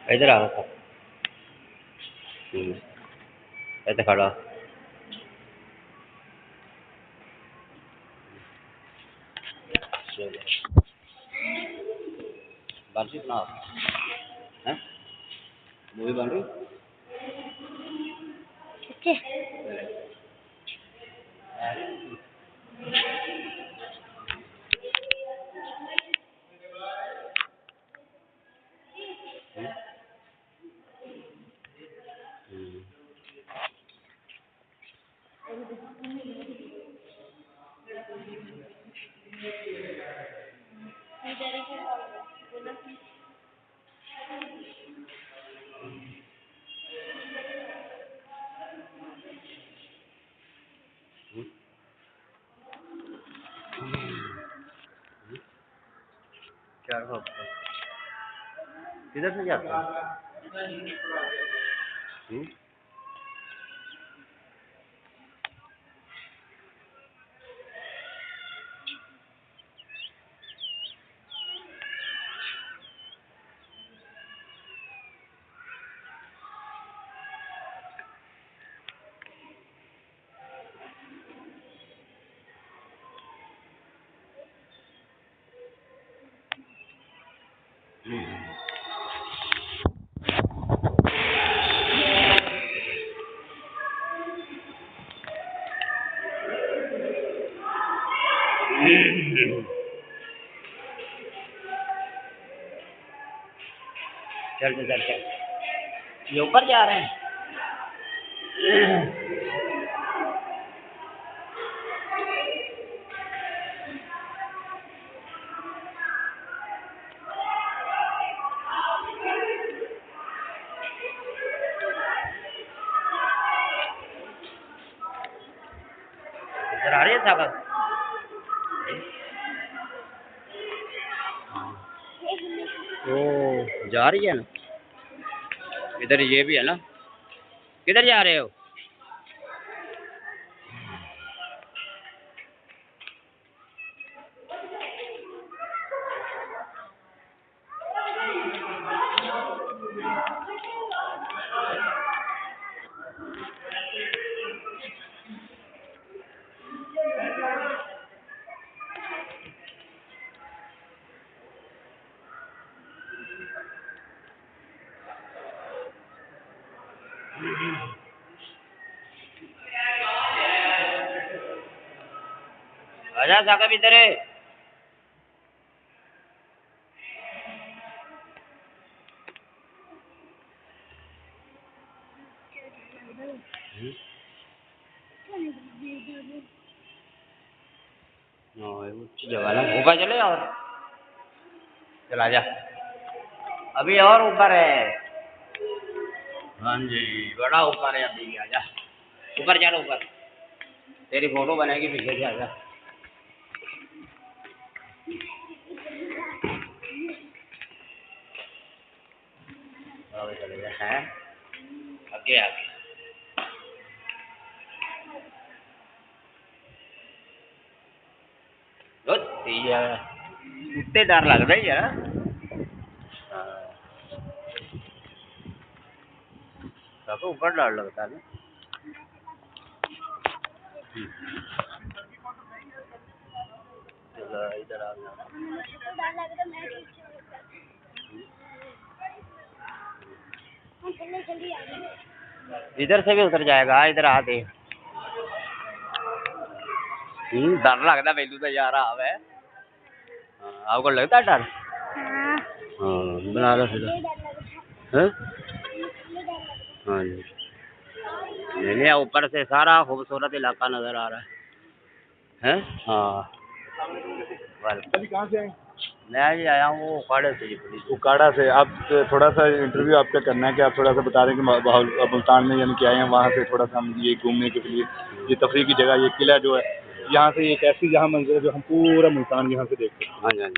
इधर आओ सब। ऐसे खड़ा हो। चलो बातचीत सुनाओ। हैं मूवी बन रही क्या किधर से जाता है? चल चल चल, ये ऊपर जा रहे हैं। इधर आ रही है साहब। ओ जा रही है ना, इधर ये भी है ना। किधर जा रहे हो? आजा साहब इधर है। जगह ना ऊपर चले और चला जा। अभी और ऊपर है। हाँ जी बड़ा ऊपर है अभी। आजा ऊपर चलो ऊपर, तेरी फोटो बनेगी पीछे से। आजा चले जा हैं आगे आगे। कुत्ते डर लग रहा है यार। तो ऊपर डर लगता है ना। इधर आ इधर से भी उतर जाएगा। इधर आ दे। डर लगता पहलू तो यार आवे। आपको लगता है डर? हाँ बना लो फिर। हाँ जी नहीं ऊपर से सारा खूबसूरत इलाका नजर आ रहा है। हाँ अभी कहाँ से आए? मैं जी आया हूँ वो उकाड़े से जी। पुलिस उकाड़ा से। आप थोड़ा सा इंटरव्यू आपका करना है कि आप थोड़ा सा बता रहे हैं कि मुल्तान में यानी कि आए हैं, वहाँ से थोड़ा सा हम ये घूमने के लिए, ये तफरीह की जगह, ये किला जो है यहाँ से एक ऐसी जहाँ मंजिल है जो हम पूरा मुल्तान यहाँ से देख सकते हैं। हाँ जी हाँ जी।